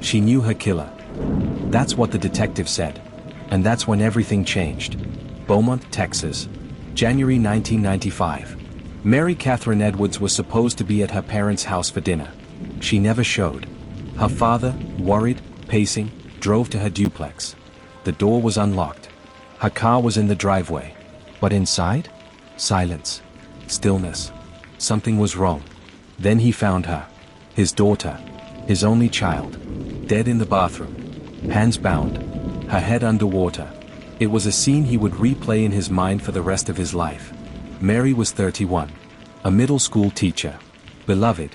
She knew her killer. That's what the detective said. And that's when everything changed. Beaumont, Texas. January 1995. Mary Catherine Edwards was supposed to be at her parents' house for dinner. She never showed. Her father, worried, pacing, drove to her duplex. The door was unlocked. Her car was in the driveway. But inside? Silence. Stillness. Something was wrong. Then he found her. His daughter. His only child. Dead in the bathroom. Hands bound. Her head underwater. It was a scene he would replay in his mind for the rest of his life. Mary was 31. A middle school teacher. Beloved.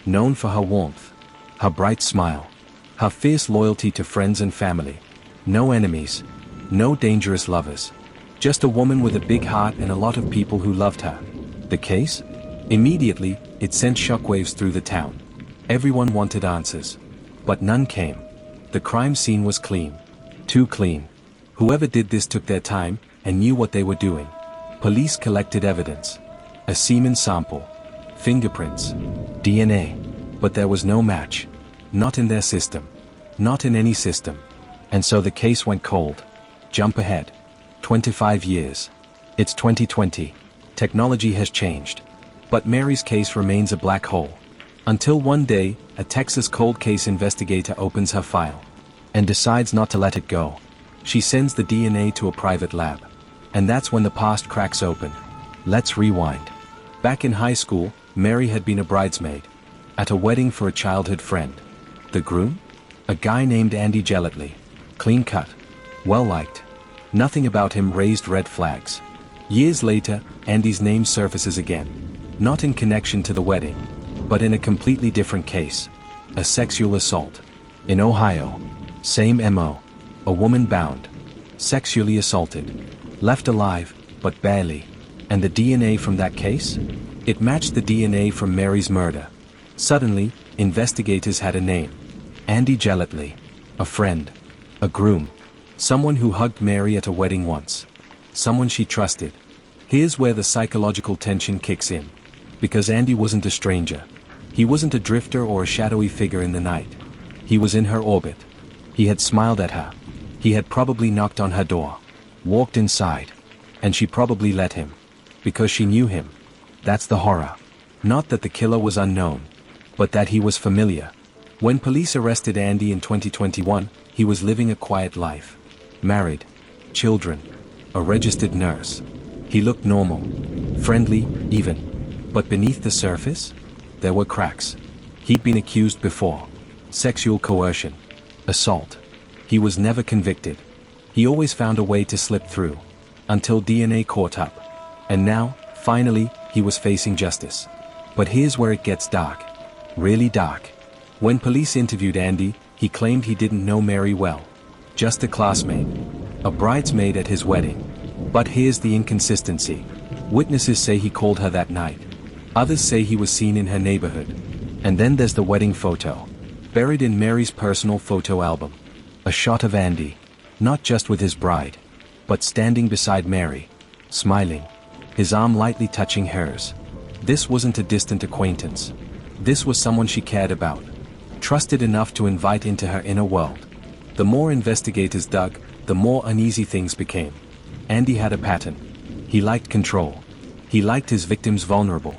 Known for her warmth. Her bright smile. Her fierce loyalty to friends and family. No enemies. No dangerous lovers. Just a woman with a big heart and a lot of people who loved her. The case? Immediately, it sent shockwaves through the town. Everyone wanted answers. But none came. The crime scene was clean. Too clean. Whoever did this took their time and knew what they were doing. Police collected evidence. A semen sample. Fingerprints. DNA. But there was no match. Not in their system. Not in any system. And so the case went cold. Jump ahead. 25 years. It's 2020. Technology has changed. But Mary's case remains a black hole. Until one day, a Texas cold case investigator opens her file. And decides not to let it go. She sends the DNA to a private lab. And that's when the past cracks open. Let's rewind. Back in high school, Mary had been a bridesmaid. At a wedding for a childhood friend. The groom? A guy named Andy Gellatley. Clean cut. Well liked. Nothing about him raised red flags. Years later, Andy's name surfaces again. Not in connection to the wedding. But in a completely different case. A sexual assault. In Ohio. Same MO. A woman bound. Sexually assaulted. Left alive, but barely. And the DNA from that case? It matched the DNA from Mary's murder. Suddenly, investigators had a name. Andy Gellatley. A friend. A groom. Someone who hugged Mary at a wedding once. Someone she trusted. Here's where the psychological tension kicks in. Because Andy wasn't a stranger. He wasn't a drifter or a shadowy figure in the night. He was in her orbit. He had smiled at her. He had probably knocked on her door. Walked inside. And she probably let him. Because she knew him. That's the horror. Not that the killer was unknown. But that he was familiar. When police arrested Andy in 2021, he was living a quiet life. Married. Children. A registered nurse. He looked normal. Friendly, even. But beneath the surface? There were cracks. He'd been accused before. Sexual coercion. Assault. He was never convicted. He always found a way to slip through. Until DNA caught up. And now, finally, he was facing justice. But here's where it gets dark. Really dark. When police interviewed Andy, he claimed he didn't know Mary well. Just a classmate. A bridesmaid at his wedding. But here's the inconsistency. Witnesses say he called her that night. Others say he was seen in her neighborhood. And then there's the wedding photo. Buried in Mary's personal photo album. A shot of Andy. Not just with his bride. But standing beside Mary. Smiling. His arm lightly touching hers. This wasn't a distant acquaintance. This was someone she cared about. Trusted enough to invite into her inner world. The more investigators dug, the more uneasy things became. Andy had a pattern. He liked control. He liked his victims vulnerable.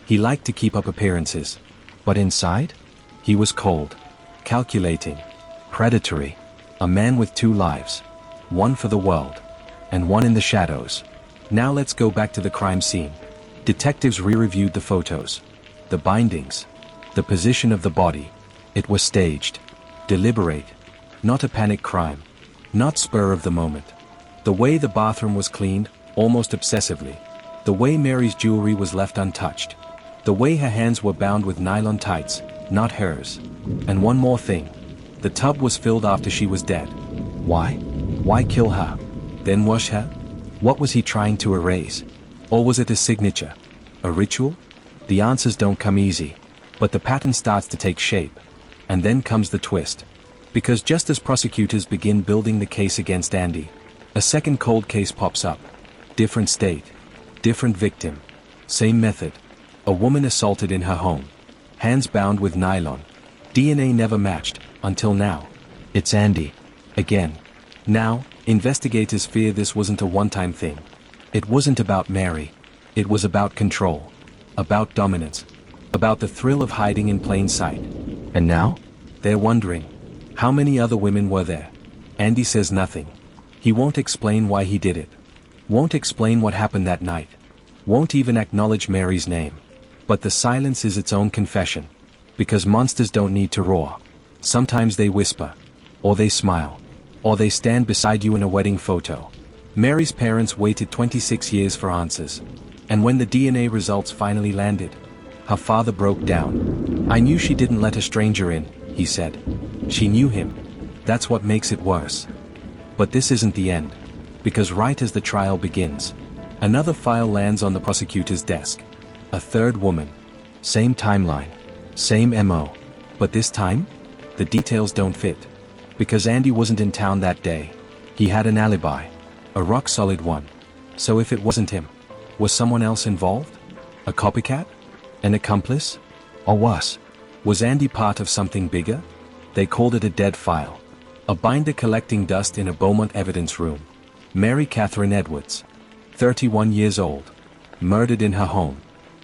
He liked to keep up appearances. But inside? He was cold. Calculating. Predatory. A man with two lives. One for the world. And one in the shadows. Now let's go back to the crime scene. Detectives re-reviewed the photos. The bindings. The position of the body. It was staged. Deliberate. Not a panic crime. Not spur of the moment. The way the bathroom was cleaned, almost obsessively. The way Mary's jewelry was left untouched. The way her hands were bound with nylon tights, not hers. And one more thing. The tub was filled after she was dead. Why? Why kill her? Then wash her? What was he trying to erase? Or was it a signature? A ritual? The answers don't come easy. But the pattern starts to take shape. And then comes the twist. Because just as prosecutors begin building the case against Andy, a second cold case pops up. Different state. Different victim. Same method. A woman assaulted in her home. Hands bound with nylon. DNA never matched, until now. It's Andy. Again. Now, investigators fear this wasn't a one-time thing. It wasn't about Mary. It was about control. About dominance. About the thrill of hiding in plain sight. And now? They're wondering. How many other women were there? Andy says nothing. He won't explain why he did it. Won't explain what happened that night. Won't even acknowledge Mary's name. But the silence is its own confession. Because monsters don't need to roar. Sometimes they whisper. Or they smile. Or they stand beside you in a wedding photo. Mary's parents waited 26 years for answers. And when the DNA results finally landed, her father broke down. I knew she didn't let a stranger in, he said. She knew him. That's what makes it worse. But this isn't the end. Because right as the trial begins, another file lands on the prosecutor's desk. A third woman. Same timeline. Same MO. But this time, the details don't fit. Because Andy wasn't in town that day. He had an alibi. A rock-solid one. So if it wasn't him, was someone else involved? A copycat? An accomplice? Or worse? Was Andy part of something bigger? They called it a dead file. A binder collecting dust in a Beaumont evidence room. Mary Catherine Edwards. 31 years old. Murdered in her home.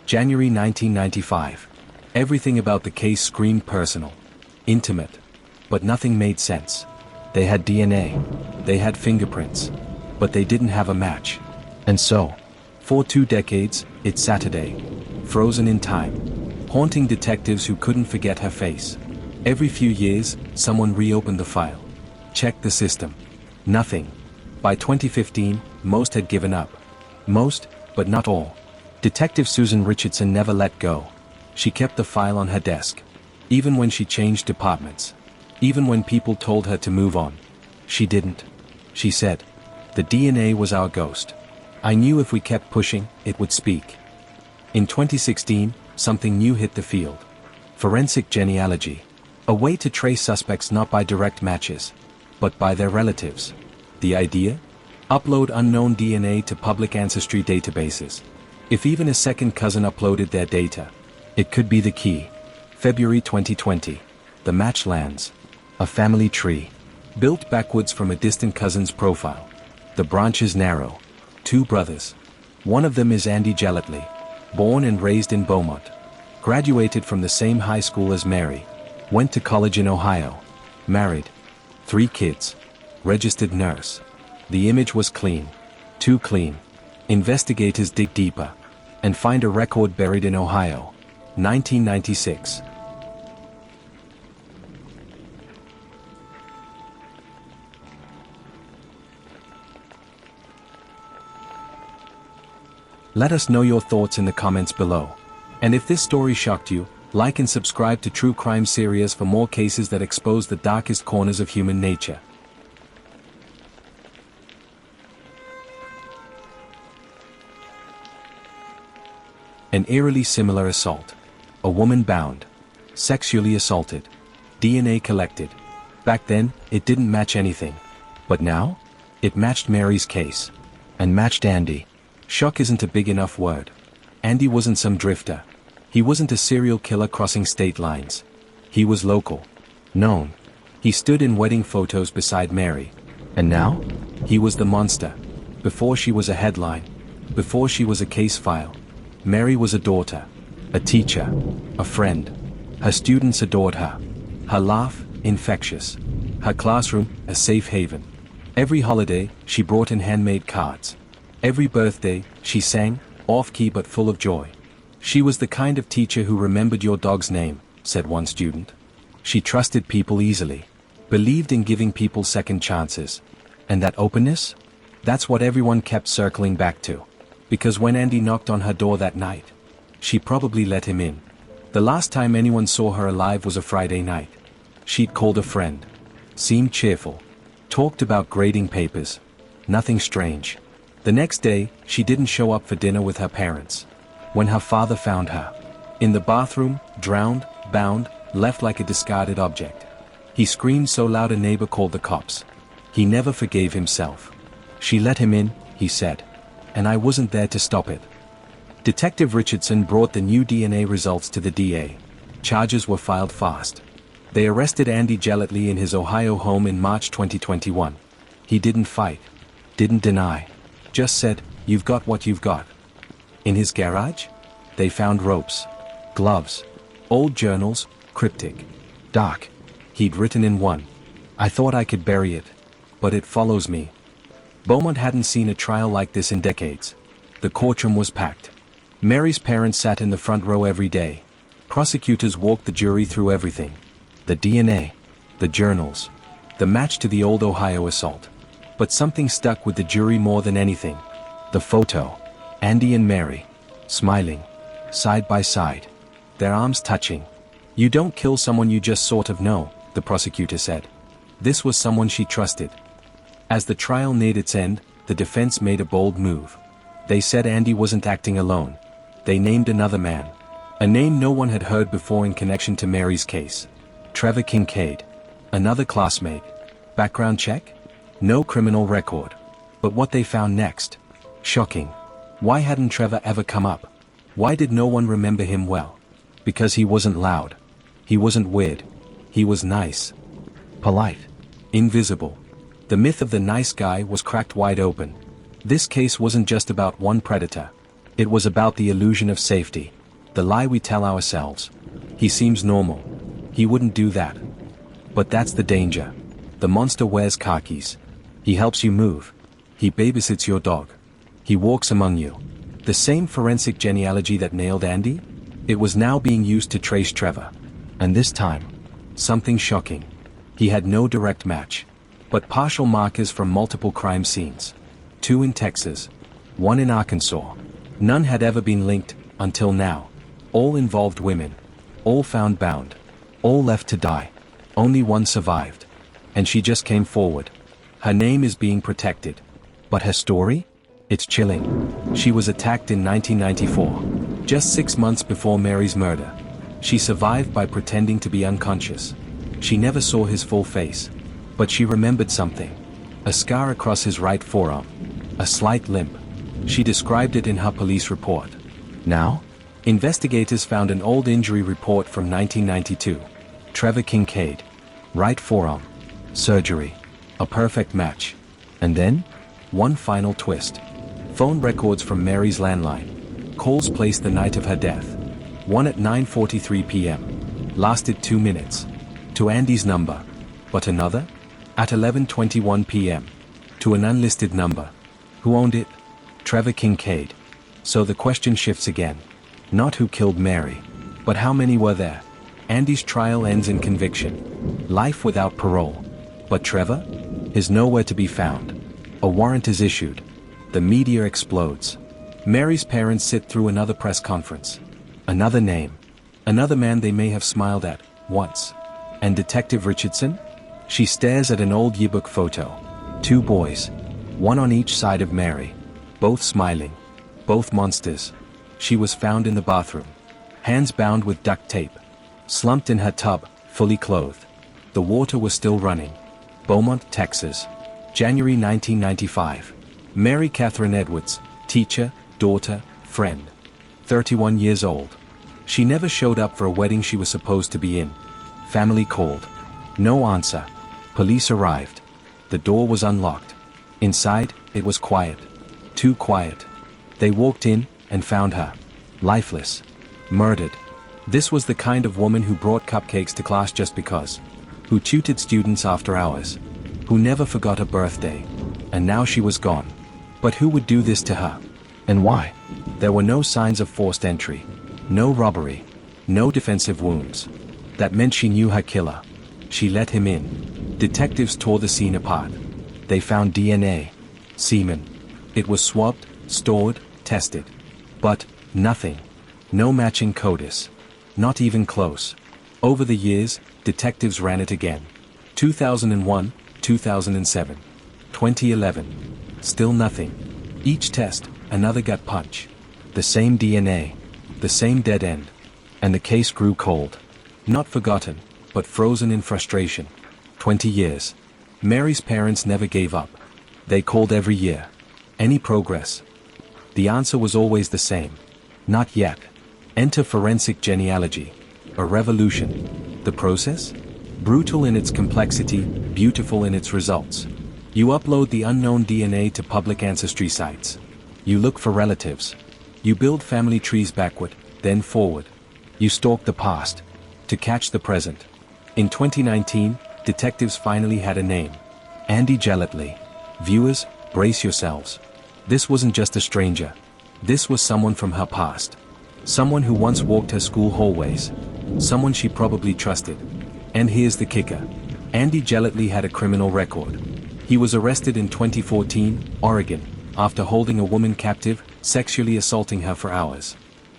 January 1995. Everything about the case screamed personal. Intimate. But nothing made sense. They had DNA. They had fingerprints. But they didn't have a match. And so, for 2 decades, it's Saturday. Frozen in time. Haunting detectives who couldn't forget her face. Every few years, someone reopened the file. Checked the system. Nothing. By 2015, most had given up. Most, but not all. Detective Susan Richardson never let go. She kept the file on her desk. Even when she changed departments. Even when people told her to move on. She didn't. She said, "The DNA was our ghost. I knew if we kept pushing, it would speak." In 2016, something new hit the field. Forensic genealogy. A way to trace suspects not by direct matches, but by their relatives. The idea? Upload unknown DNA to public ancestry databases. If even a second cousin uploaded their data, it could be the key. February 2020. The match lands. A family tree. Built backwards from a distant cousin's profile. The branches narrow. 2 brothers. One of them is Andy Gellatley. Born and raised in Beaumont. Graduated from the same high school as Mary. Went to college in Ohio. Married. 3 kids. Registered nurse. The image was clean. Too clean. Investigators dig deeper. And find a record buried in Ohio. 1996. Let us know your thoughts in the comments below. And if this story shocked you, like and subscribe to True Crime Series for more cases that expose the darkest corners of human nature. An eerily similar assault. A woman bound. Sexually assaulted. DNA collected. Back then, it didn't match anything. But now? It matched Mary's case. And matched Andy. Shock isn't a big enough word. Andy wasn't some drifter. He wasn't a serial killer crossing state lines. He was local. Known. He stood in wedding photos beside Mary. And now? He was the monster. Before she was a headline. Before she was a case file. Mary was a daughter. A teacher. A friend. Her students adored her. Her laugh, infectious. Her classroom, a safe haven. Every holiday, she brought in handmade cards. Every birthday, she sang, off-key but full of joy. She was the kind of teacher who remembered your dog's name, said one student. She trusted people easily. Believed in giving people second chances. And that openness? That's what everyone kept circling back to. Because when Andy knocked on her door that night, she probably let him in. The last time anyone saw her alive was a Friday night. She'd called a friend. Seemed cheerful. Talked about grading papers. Nothing strange. The next day, she didn't show up for dinner with her parents. When her father found her. In the bathroom, drowned, bound, left like a discarded object. He screamed so loud a neighbor called the cops. He never forgave himself. She let him in, he said. And I wasn't there to stop it. Detective Richardson brought the new DNA results to the DA. Charges were filed fast. They arrested Andy Gellatley in his Ohio home in March 2021. He didn't fight, didn't deny, just said, "You've got what you've got." In his garage, they found ropes, gloves, old journals, cryptic, dark. He'd written in one, "I thought I could bury it, but it follows me." Beaumont hadn't seen a trial like this in decades. The courtroom was packed. Mary's parents sat in the front row every day. Prosecutors walked the jury through everything. The DNA, the journals, the match to the old Ohio assault. But something stuck with the jury more than anything. The photo. Andy and Mary, smiling, side by side, their arms touching. "You don't kill someone you just sort of know," the prosecutor said. This was someone she trusted. As the trial neared its end, the defense made a bold move. They said Andy wasn't acting alone. They named another man. A name no one had heard before in connection to Mary's case. Trevor Kincaid. Another classmate. Background check? No criminal record. But what they found next? Shocking. Why hadn't Trevor ever come up? Why did no one remember him well? Because he wasn't loud. He wasn't weird. He was nice. Polite. Invisible. The myth of the nice guy was cracked wide open. This case wasn't just about one predator. It was about the illusion of safety. The lie we tell ourselves. He seems normal. He wouldn't do that. But that's the danger. The monster wears khakis. He helps you move. He babysits your dog. He walks among you. The same forensic genealogy that nailed Andy? It was now being used to trace Trevor. And this time, something shocking. He had no direct match, but partial markers from multiple crime scenes. 2 in Texas, 1 in Arkansas. None had ever been linked, until now. All involved women. All found bound. All left to die. Only one survived. And she just came forward. Her name is being protected. But her story? It's chilling. She was attacked in 1994, just 6 months before Mary's murder. She survived by pretending to be unconscious. She never saw his full face. But she remembered something. A scar across his right forearm. A slight limp. She described it in her police report. Now, investigators found an old injury report from 1992. Trevor Kincaid. Right forearm. Surgery. A perfect match. And then? One final twist. Phone records from Mary's landline. Calls placed the night of her death. One at 9:43 p.m. Lasted 2 minutes. To Andy's number. But another? At 11:21 p.m. To an unlisted number. Who owned it? Trevor Kincaid. So the question shifts again. Not who killed Mary, but how many were there? Andy's trial ends in conviction. Life without parole. But Trevor? Is nowhere to be found. A warrant is issued. The media explodes. Mary's parents sit through another press conference. Another name. Another man they may have smiled at, once. And Detective Richardson? She stares at an old yearbook photo. 2 boys. One on each side of Mary. Both smiling. Both monsters. She was found in the bathroom. Hands bound with duct tape. Slumped in her tub, fully clothed. The water was still running. Beaumont, Texas. January 1995. Mary Catherine Edwards, teacher, daughter, friend. 31 years old. She never showed up for a wedding she was supposed to be in. Family called. No answer. Police arrived. The door was unlocked. Inside, it was quiet. Too quiet. They walked in, and found her. Lifeless. Murdered. This was the kind of woman who brought cupcakes to class just because. Who tutored students after hours. Who never forgot a birthday. And now she was gone. But who would do this to her? And why? There were no signs of forced entry. No robbery. No defensive wounds. That meant she knew her killer. She let him in. Detectives tore the scene apart. They found DNA. Semen. It was swabbed, stored, tested. But, nothing. No matching CODIS. Not even close. Over the years, detectives ran it again. 2001, 2007. 2011. Still nothing. Each test, another gut punch. The same DNA. The same dead end. And the case grew cold. Not forgotten, but frozen in frustration. 20 years. Mary's parents never gave up. They called every year. Any progress? The answer was always the same. Not yet. Enter forensic genealogy. A revolution. The process? Brutal in its complexity, beautiful in its results. You upload the unknown DNA to public ancestry sites. You look for relatives. You build family trees backward, then forward. You stalk the past to catch the present. In 2019, detectives finally had a name. Andy Gellatley. Viewers, brace yourselves. This wasn't just a stranger. This was someone from her past. Someone who once walked her school hallways. Someone she probably trusted. And here's the kicker. Andy Gellatley had a criminal record. He was arrested in 2014, Oregon, after holding a woman captive, sexually assaulting her for hours.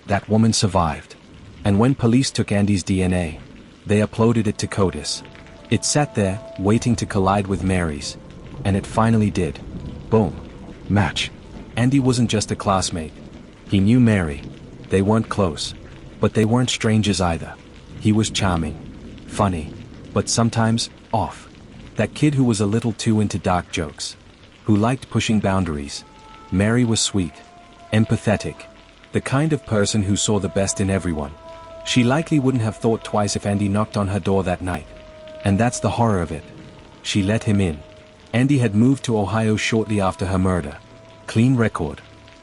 That woman survived. And when police took Andy's DNA, they uploaded it to CODIS. It sat there, waiting to collide with Mary's. And it finally did. Boom. Match. Andy wasn't just a classmate. He knew Mary. They weren't close. But they weren't strangers either. He was charming. Funny. But sometimes, off. That kid who was a little too into dark jokes. Who liked pushing boundaries. Mary was sweet. Empathetic. The kind of person who saw the best in everyone. She likely wouldn't have thought twice if Andy knocked on her door that night. And that's the horror of it. She let him in. Andy had moved to Ohio shortly after her murder. Clean record.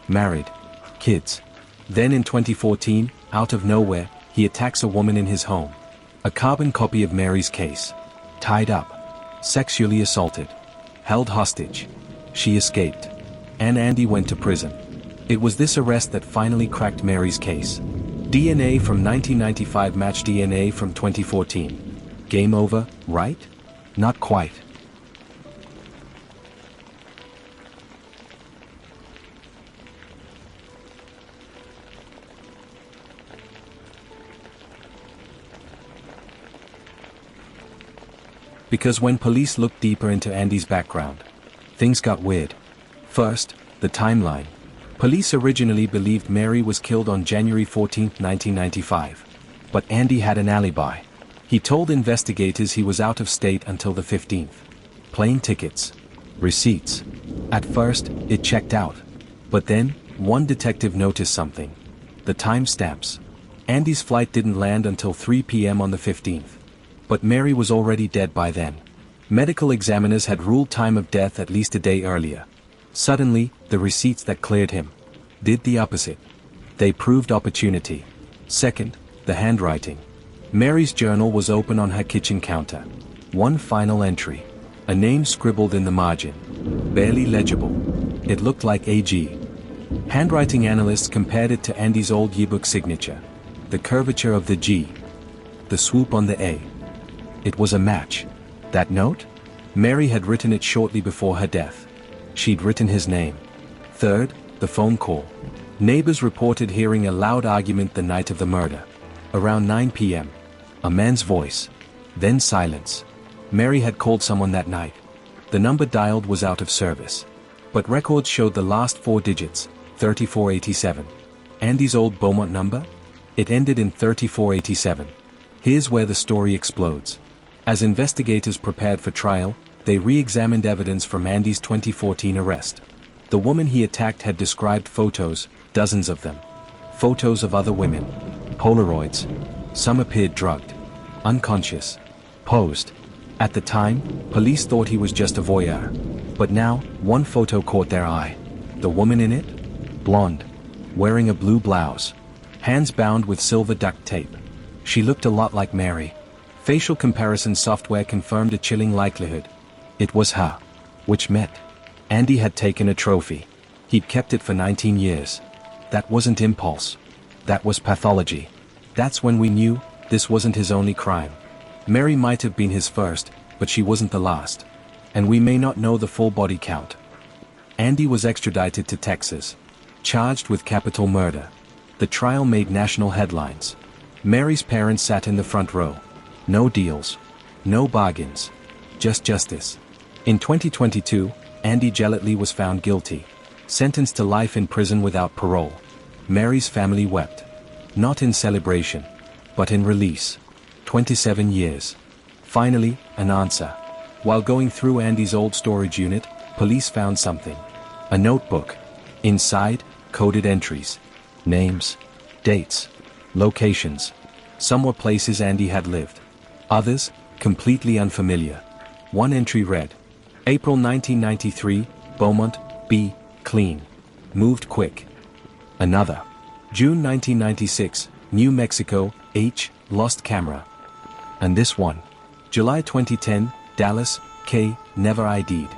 Married. Kids. Then in 2014, out of nowhere, he attacks a woman in his home. A carbon copy of Mary's case. Tied up. Sexually assaulted. Held hostage. She escaped. And Andy went to prison. It was this arrest that finally cracked Mary's case. DNA from 1995 matched DNA from 2014. Game over, right? Not quite. Because when police looked deeper into Andy's background, things got weird. First, the timeline. Police originally believed Mary was killed on January 14, 1995. But Andy had an alibi. He told investigators he was out of state until the 15th. Plane tickets. Receipts. At first, it checked out. But then, one detective noticed something. The timestamps. Andy's flight didn't land until 3 p.m. on the 15th. But Mary was already dead by then. Medical examiners had ruled time of death at least a day earlier. Suddenly, the receipts that cleared him did the opposite. They proved opportunity. Second, the handwriting. Mary's journal was open on her kitchen counter. One final entry. A name scribbled in the margin. Barely legible. It looked like AG. Handwriting analysts compared it to Andy's old yearbook signature. The curvature of the G. The swoop on the A. It was a match. That note? Mary had written it shortly before her death. She'd written his name. Third, the phone call. Neighbors reported hearing a loud argument the night of the murder. Around 9 p.m. A man's voice. Then silence. Mary had called someone that night. The number dialed was out of service. But records showed the last 4 digits, 3487. Andy's old Beaumont number? It ended in 3487. Here's where the story explodes. As investigators prepared for trial, they re-examined evidence from Andy's 2014 arrest. The woman he attacked had described photos, dozens of them. Photos of other women. Polaroids. Some appeared drugged. Unconscious. Posed. At the time, police thought he was just a voyeur. But now, one photo caught their eye. The woman in it? Blonde. Wearing a blue blouse. Hands bound with silver duct tape. She looked a lot like Mary. Facial comparison software confirmed a chilling likelihood. It was her. Which meant Andy had taken a trophy. He'd kept it for 19 years. That wasn't impulse. That was pathology. That's when we knew this wasn't his only crime. Mary might have been his first, but she wasn't the last. And we may not know the full body count. Andy was extradited to Texas. Charged with capital murder. The trial made national headlines. Mary's parents sat in the front row. No deals. No bargains. Just justice. In 2022, Andy Gellatley was found guilty. Sentenced to life in prison without parole. Mary's family wept. Not in celebration, but in release. 27 years. Finally, an answer. While going through Andy's old storage unit, police found something. A notebook. Inside, coded entries. Names. Dates. Locations. Some were places Andy had lived. Others, completely unfamiliar. One entry read, April 1993, Beaumont, B, clean. Moved quick. Another. June 1996, New Mexico, H, lost camera. And this one. July 2010, Dallas, K, never ID'd.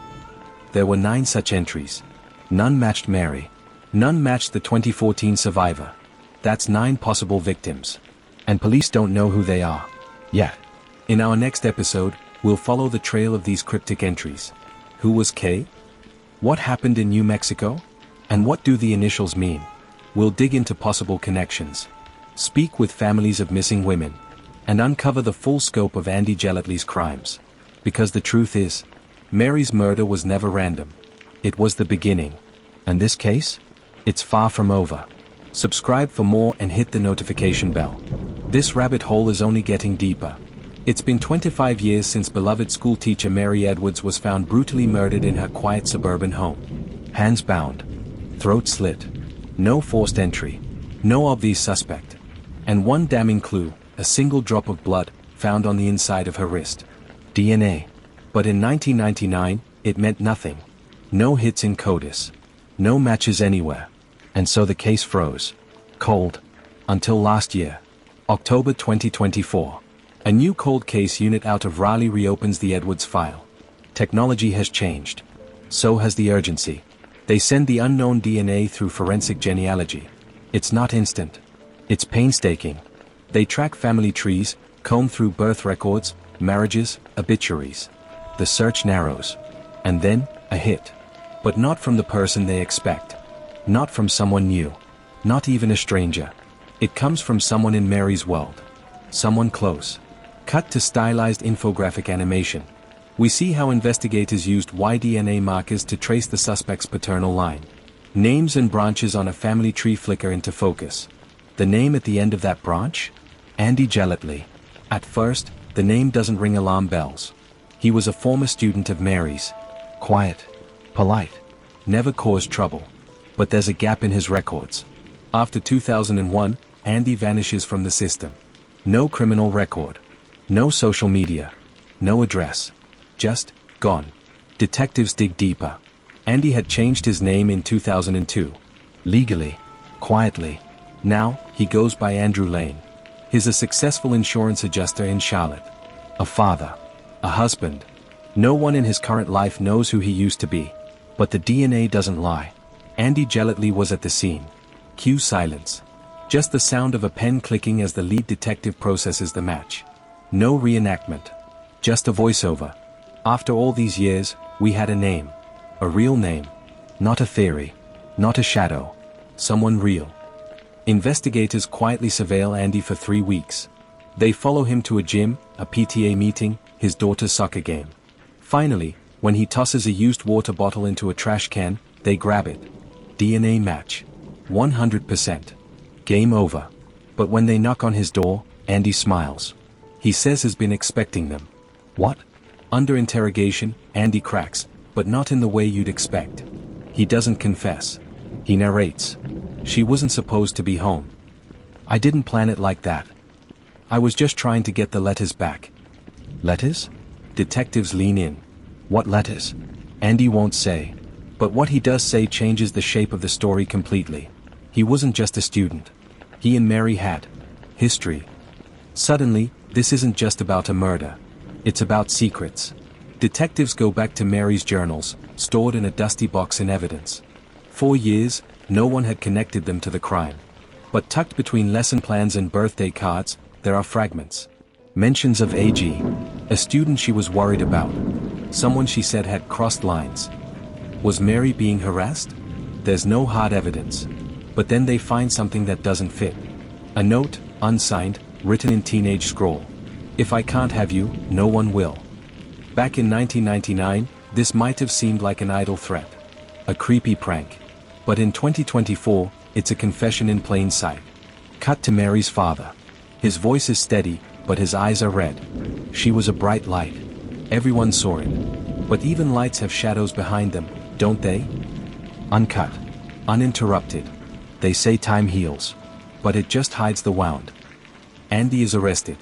There were 9 such entries. None matched Mary. None matched the 2014 survivor. That's 9 possible victims. And police don't know who they are. Yet. In our next episode, we'll follow the trail of these cryptic entries. Who was K? What happened in New Mexico? And what do the initials mean? We'll dig into possible connections. Speak with families of missing women. And uncover the full scope of Andy Gellatley's crimes. Because the truth is, Mary's murder was never random. It was the beginning. And this case? It's far from over. Subscribe for more and hit the notification bell. This rabbit hole is only getting deeper. It's been 25 years since beloved schoolteacher Mary Edwards was found brutally murdered in her quiet suburban home. Hands bound. Throat slit. No forced entry. No obvious suspect. And one damning clue, a single drop of blood, found on the inside of her wrist. DNA. But in 1999, it meant nothing. No hits in CODIS. No matches anywhere. And so the case froze. Cold. Until last year. October 2024. A new cold case unit out of Raleigh reopens the Edwards file. Technology has changed. So has the urgency. They send the unknown DNA through forensic genealogy. It's not instant. It's painstaking. They track family trees, comb through birth records, marriages, obituaries. The search narrows. And then, a hit. But not from the person they expect. Not from someone new. Not even a stranger. It comes from someone in Mary's world. Someone close. Cut to stylized infographic animation. We see how investigators used Y-DNA markers to trace the suspect's paternal line. Names and branches on a family tree flicker into focus. The name at the end of that branch? Andy Gellatley. At first, the name doesn't ring alarm bells. He was a former student of Mary's. Quiet. Polite. Never caused trouble. But there's a gap in his records. After 2001, Andy vanishes from the system. No criminal record. No social media. No address. Just, gone. Detectives dig deeper. Andy had changed his name in 2002. Legally. Quietly. Now, he goes by Andrew Lane. He's a successful insurance adjuster in Charlotte. A father. A husband. No one in his current life knows who he used to be. But the DNA doesn't lie. Andy Gellatley was at the scene. Cue silence. Just the sound of a pen clicking as the lead detective processes the match. No reenactment. Just a voiceover. After all these years, we had a name. A real name. Not a theory. Not a shadow. Someone real. Investigators quietly surveil Andy for 3 weeks. They follow him to a gym, a PTA meeting, his daughter's soccer game. Finally, when he tosses a used water bottle into a trash can, they grab it. DNA match. 100%. Game over. But when they knock on his door, Andy smiles. He says he's been expecting them. What? Under interrogation, Andy cracks, but not in the way you'd expect. He doesn't confess. He narrates. She wasn't supposed to be home. I didn't plan it like that. I was just trying to get the letters back. Letters? Detectives lean in. What letters? Andy won't say. But what he does say changes the shape of the story completely. He wasn't just a student. He and Mary had history. Suddenly, this isn't just about a murder. It's about secrets. Detectives go back to Mary's journals, stored in a dusty box in evidence. 4 years, no one had connected them to the crime. But tucked between lesson plans and birthday cards, there are fragments. Mentions of AG, a student she was worried about. Someone she said had crossed lines. Was Mary being harassed? There's no hard evidence. But then they find something that doesn't fit. A note, unsigned, written in teenage scroll. If I can't have you, no one will. Back in 1999, this might have seemed like an idle threat. A creepy prank. But in 2024, it's a confession in plain sight. Cut to Mary's father. His voice is steady, but his eyes are red. She was a bright light. Everyone saw it. But even lights have shadows behind them, don't they? Uncut. Uninterrupted. They say time heals. But it just hides the wound. Andy is arrested.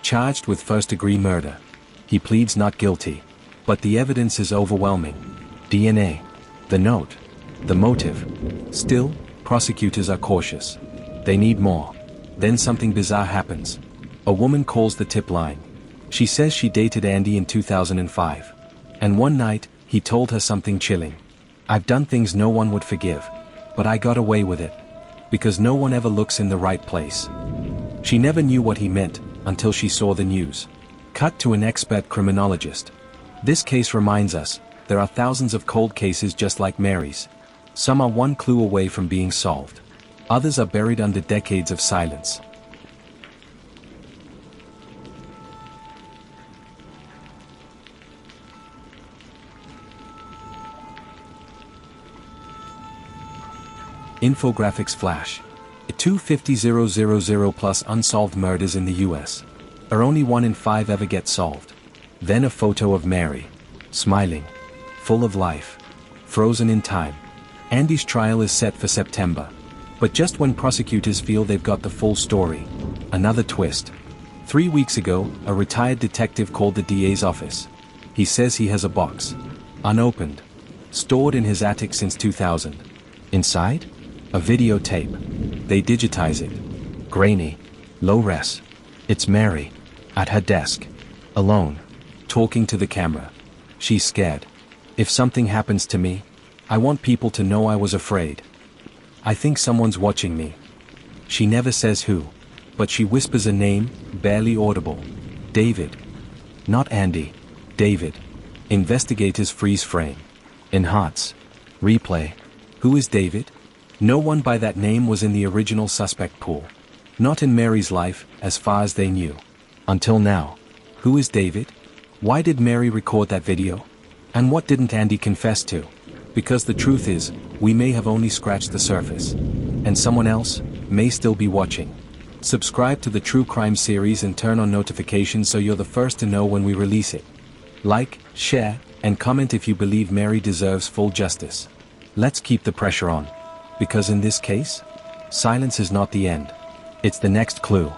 Charged with first-degree murder. He pleads not guilty. But the evidence is overwhelming. DNA. The note. The motive. Still, prosecutors are cautious. They need more. Then something bizarre happens. A woman calls the tip line. She says she dated Andy in 2005. And one night, he told her something chilling. I've done things no one would forgive. But I got away with it. Because no one ever looks in the right place. She never knew what he meant, until she saw the news. Cut to an expert criminologist. This case reminds us, there are thousands of cold cases just like Mary's. Some are one clue away from being solved. Others are buried under decades of silence. Infographics flash. 250,000 plus unsolved murders in the US. Or only 1 in 5 ever get solved. Then a photo of Mary. Smiling. Full of life. Frozen in time. Andy's trial is set for September. But just when prosecutors feel they've got the full story, another twist. 3 weeks ago, a retired detective called the DA's office. He says he has a box. Unopened. Stored in his attic since 2000. Inside? A videotape. They digitize it. Grainy. Low res. It's Mary. At her desk. Alone. Talking to the camera. She's scared. If something happens to me, I want people to know I was afraid. I think someone's watching me. She never says who. But she whispers a name, barely audible. David. Not Andy. David. Investigators freeze frame. In hearts. Replay. Who is David? No one by that name was in the original suspect pool. Not in Mary's life, as far as they knew. Until now. Who is David? Why did Mary record that video? And what didn't Andy confess to? Because the truth is, we may have only scratched the surface. And someone else may still be watching. Subscribe to the True Crime series and turn on notifications so you're the first to know when we release it. Like, share, and comment if you believe Mary deserves full justice. Let's keep the pressure on. Because in this case, silence is not the end. It's the next clue.